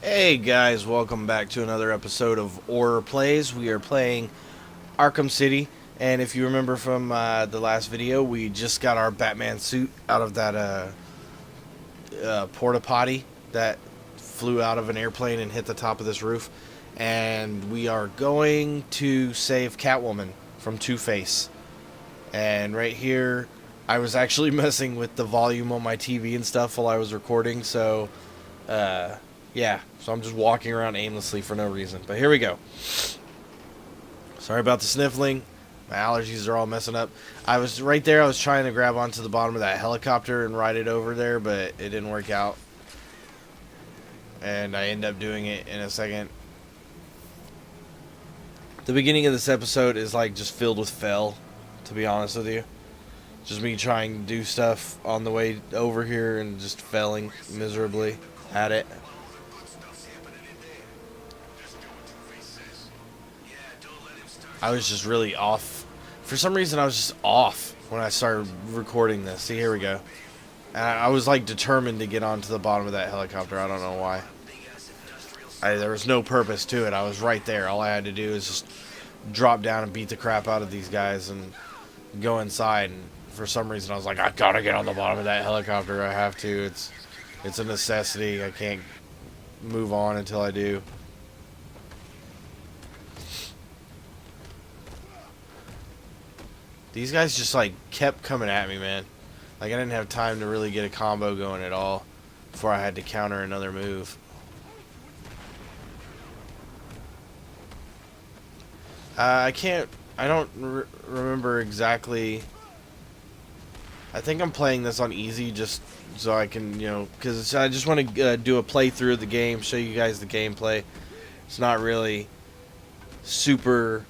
Hey guys, welcome back to another episode of Auror Plays. We are playing Arkham City, and if you remember from the last video, we just got our Batman suit out of that porta potty that flew out of an airplane and hit the top of this roof, and we are going to save Catwoman from Two-Face. And right here, I was actually messing with the volume on my TV and stuff while I was recording, so yeah, so I'm just walking around aimlessly for no reason. But here we go. Sorry about the sniffling. My allergies are all messing up. I was right there. I was trying to grab onto the bottom of that helicopter and ride it over there, but it didn't work out. And I end up doing it in a second. The beginning of this episode is like just filled with fail, to be honest with you. Just me trying to do stuff on the way over here and just failing miserably at it. I was just really off. For some reason, I was just off when I started recording this. See, here we go. And I was like determined to get onto the bottom of that helicopter. I don't know why. There was no purpose to it. I was right there. All I had to do is just drop down and beat the crap out of these guys and go inside. And for some reason, I was like, I gotta get on the bottom of that helicopter. I have to. It's a necessity. I can't move on until I do. These guys just like kept coming at me, man. Like I didn't have time to really get a combo going at all before I had to counter another move. I don't remember exactly. I think I'm playing this on easy just so I can, because I just want to do a playthrough of the game, show you guys the gameplay. It's not really super,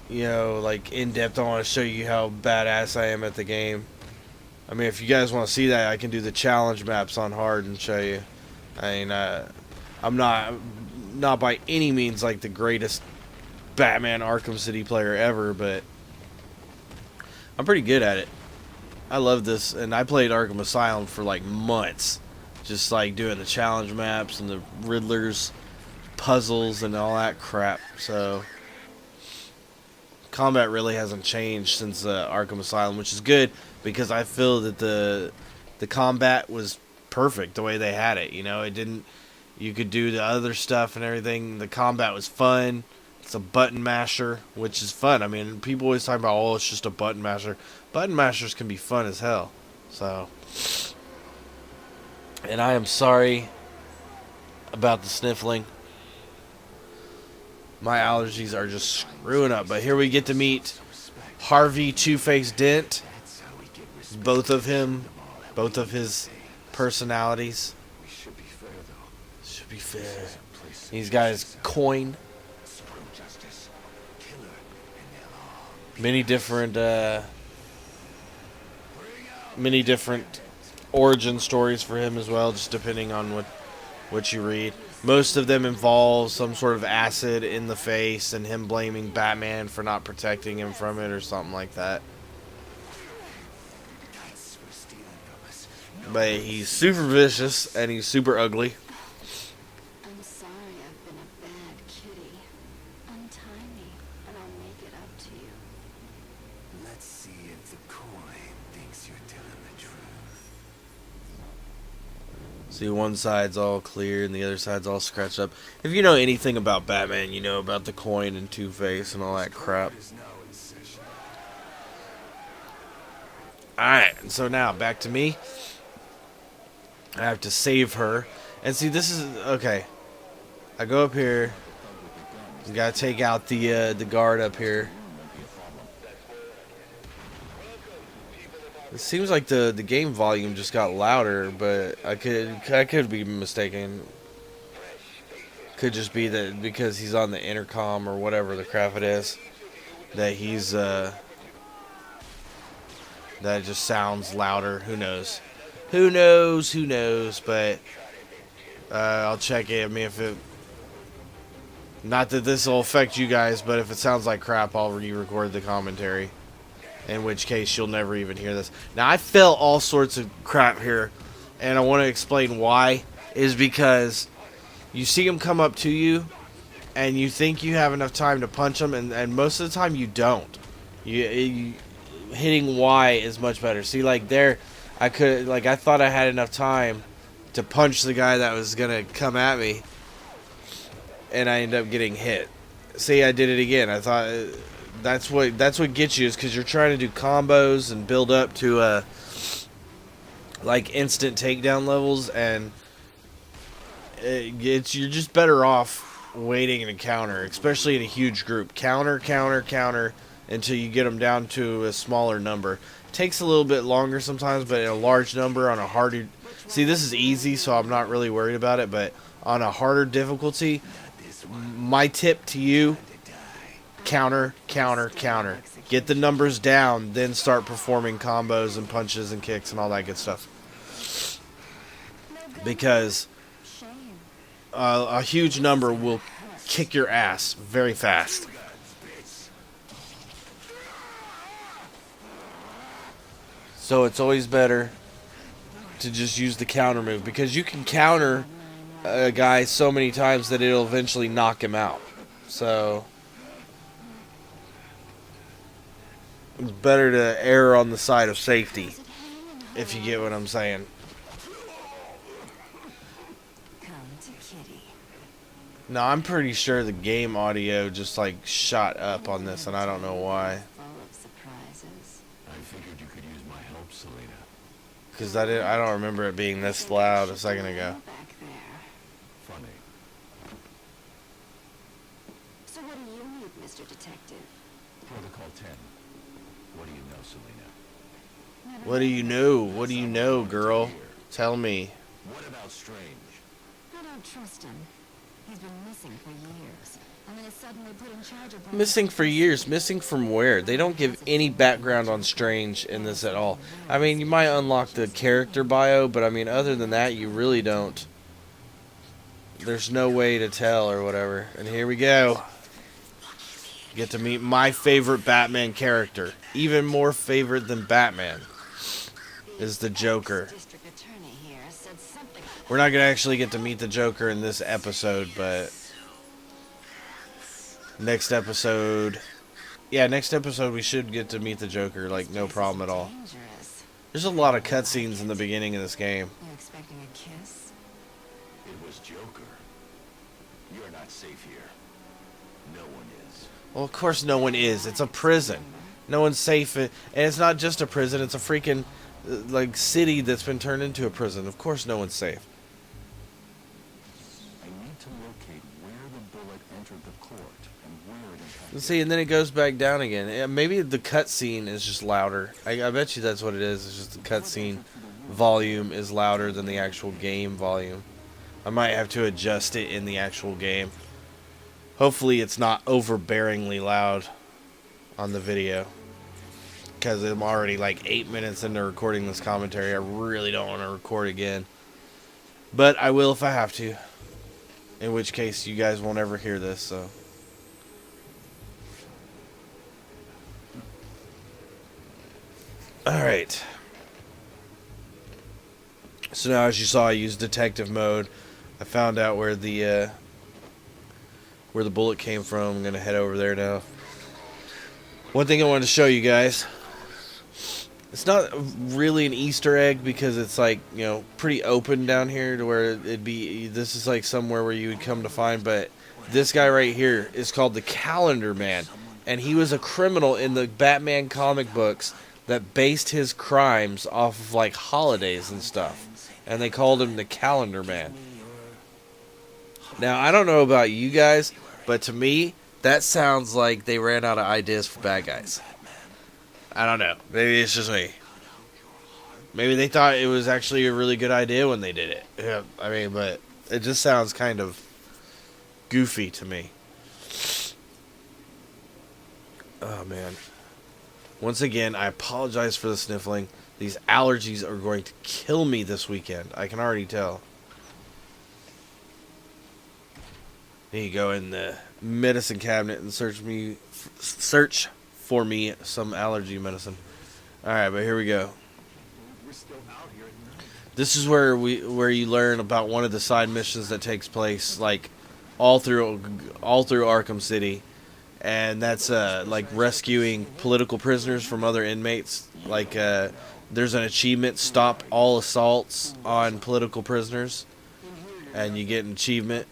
like in-depth. I want to show you how badass I am at the game. I mean, if you guys want to see that, I can do the challenge maps on hard and show you. I mean, I'm not by any means like the greatest Batman Arkham City player ever, but I'm pretty good at it. I love this, and I played Arkham Asylum for like months, just like doing the challenge maps and the Riddler's puzzles and all that crap. So combat really hasn't changed since Arkham Asylum, which is good because I feel that the combat was perfect the way they had it. It didn't. You could do the other stuff and everything. The combat was fun. It's a button masher, which is fun. I mean, people always talk about, oh, it's just a button masher. Button mashers can be fun as hell. So, and I am sorry about the sniffling. My allergies are just screwing up. But here we get to meet Harvey Two-Face Dent. Both of his personalities. Should be fair. These guys coin. Many different origin stories for him as well, just depending on what you read. Most of them involve some sort of acid in the face and him blaming Batman for not protecting him from it or something like that. But he's super vicious and he's super ugly. I'm sorry I've been a bad kitty. Untie me and I'll make it up to you. Let's see if the coin thinks you're telling the truth. See, one side's all clear and the other side's all scratched up. If you know anything about Batman, you know about the coin and Two-Face and all that crap. Alright, so now back to me. I have to save her. And see, this is... Okay. I go up here. You gotta take out the guard up here. It seems like the game volume just got louder, but I could be mistaken. Could just be that because he's on the intercom or whatever the crap it is, that he's that it just sounds louder. Who knows? Who knows? But I'll check it. I mean, if it, not that this will affect you guys, but if it sounds like crap, I'll re-record the commentary. In which case, you'll never even hear this. Now, I felt all sorts of crap here, and I want to explain why. Is because you see them come up to you, and you think you have enough time to punch them, and most of the time you don't. You hitting Y is much better. See, like there, I thought I had enough time to punch the guy that was gonna come at me, and I ended up getting hit. See, I did it again. I thought that's what gets you, is because you're trying to do combos and build up to like instant takedown levels, and you're just better off waiting in a counter, especially in a huge group. Counter, counter, counter until you get them down to a smaller number. Takes a little bit longer sometimes, but in a large number on a harder... See, this is easy, so I'm not really worried about it, but on a harder difficulty, my tip to you, counter, counter, counter. Get the numbers down, then start performing combos and punches and kicks and all that good stuff. Because a huge number will kick your ass very fast. So it's always better to just use the counter move, because you can counter a guy so many times that it'll eventually knock him out. So it's better to err on the side of safety, if you get what I'm saying. No, I'm pretty sure the game audio just like shot up on this, and I don't know why. I figured you could use my help, Selena. Because I don't remember it being this loud a second ago. Funny. So what do you need, Mr. Detective? Protocol 10. What do you know, Selena? What do you know? What do you know, girl? Tell me. What about Strange? I don't trust him. He's been missing for years. And then is suddenly put in charge of... Missing for years. Missing from where? They don't give any background on Strange in this at all. I mean, you might unlock the character bio, but I mean, other than that, you really don't. There's no way to tell or whatever. And here we go. Get to meet my favorite Batman character. Even more favorite than Batman is the Joker. We're not going to actually get to meet the Joker in this episode, but next episode... Yeah, next episode we should get to meet the Joker, like, no problem at all. There's a lot of cutscenes in the beginning of this game. You expecting a kiss? It was Joker. You're not safe here. No one is. Well, of course no one is. It's a prison. No one's safe. And it's not just a prison. It's a freaking, like, city that's been turned into a prison. Of course no one's safe. I need to locate where the bullet entered the court and where it impacted. See, and then it goes back down again. Maybe the cutscene is just louder. I bet you that's what it is. It's just the cutscene volume is louder than the actual game volume. I might have to adjust it in the actual game. Hopefully it's not overbearingly loud on the video, because I'm already like 8 minutes into recording this commentary. I really don't want to record again, but I will if I have to, in which case you guys won't ever hear this. So alright, so now, as you saw, I used detective mode. I found out where the bullet came from. I'm gonna head over there now. One thing I wanted to show you guys. It's not really an Easter egg, because it's like, you know, pretty open down here to where it'd be. This is like somewhere where you would come to find. But this guy right here is called the Calendar Man, and he was a criminal in the Batman comic books that based his crimes off of like holidays and stuff, and they called him the Calendar Man. Now, I don't know about you guys, but to me, that sounds like they ran out of ideas for bad guys. I don't know. Maybe it's just me. Maybe they thought it was actually a really good idea when they did it. Yeah, I mean, but it just sounds kind of goofy to me. Oh, man. Once again, I apologize for the sniffling. These allergies are going to kill me this weekend. I can already tell. Need to go in the medicine cabinet and search for me some allergy medicine. Alright, but here we go. this is where you learn about one of the side missions that takes place like all through Arkham City, and that's like rescuing political prisoners from other inmates. Like there's an achievement: stop all assaults on political prisoners, and you get an achievement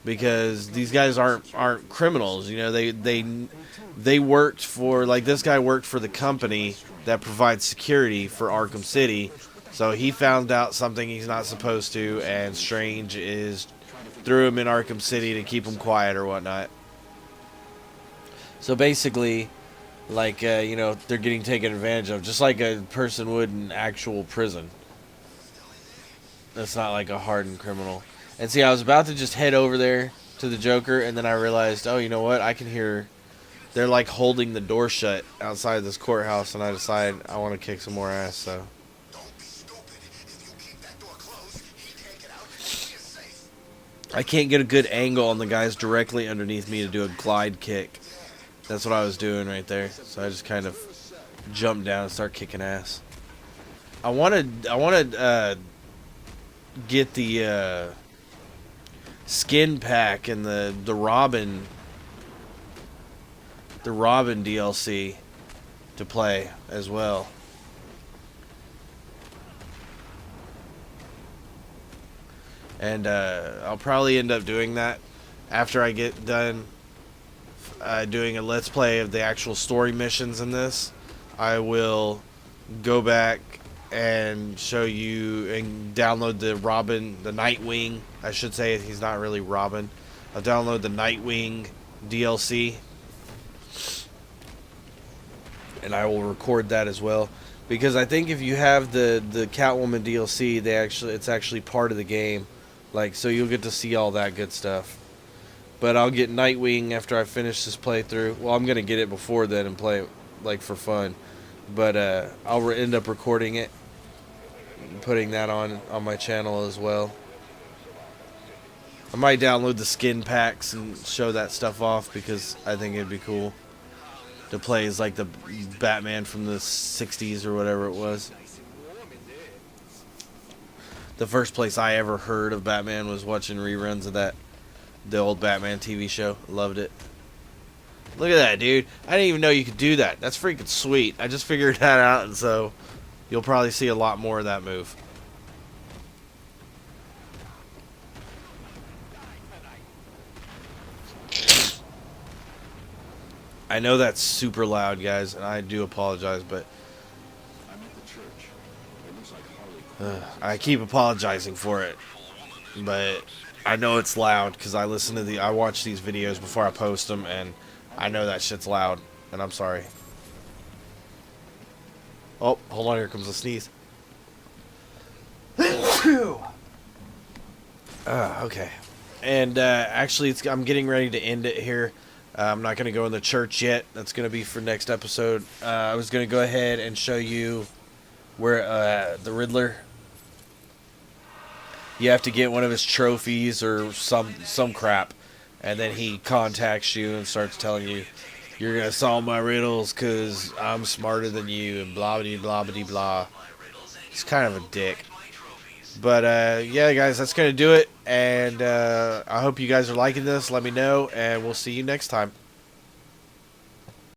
because these guys aren't criminals. You know, they worked for, like, this guy worked for the company that provides security for Arkham City. So he found out something he's not supposed to, and Strange threw him in Arkham City to keep him quiet or whatnot. So basically, like, you know, they're getting taken advantage of, just like a person would in actual prison. That's not like a hardened criminal. And see, I was about to just head over there to the Joker, and then I realized, oh, you know what? I can hear they're like holding the door shut outside this courthouse, and I decide I want to kick some more ass. So I can't get a good angle on the guys directly underneath me to do a glide kick. That's what I was doing right there. So I just kind of jumped down and start kicking ass. I wanted get the skin pack and the Robin DLC to play as well. And I'll probably end up doing that after I get done doing a Let's Play of the actual story missions in this. I will go back and show you and download the Nightwing. I should say he's not really Robin. I'll download the Nightwing DLC, and I will record that as well, because I think if you have the Catwoman DLC, it's actually part of the game, like, so you'll get to see all that good stuff. But I'll get Nightwing after I finish this playthrough. Well, I'm gonna get it before then and play it like for fun, but I'll end up recording it and putting that on my channel as well. I might download the skin packs and show that stuff off, because I think it'd be cool to play as like the Batman from the 60s or whatever it was. The first place I ever heard of Batman was watching reruns of the old Batman TV show. Loved it. Look at that, dude. I didn't even know you could do that. That's freaking sweet. I just figured that out, and so you'll probably see a lot more of that move. I know that's super loud, guys, and I do apologize, but I keep apologizing for it. But I know it's loud because I watch these videos before I post them, and I know that shit's loud, and I'm sorry. Oh, hold on, here comes a sneeze. Okay. And actually, I'm getting ready to end it here. I'm not going to go in the church yet. That's going to be for next episode. I was going to go ahead and show you where the Riddler, you have to get one of his trophies or some crap, and then he contacts you and starts telling you, you're going to solve my riddles because I'm smarter than you, and blah blah blah blah blah. He's kind of a dick. But yeah, guys, that's going to do it, and I hope you guys are liking this. Let me know, and we'll see you next time.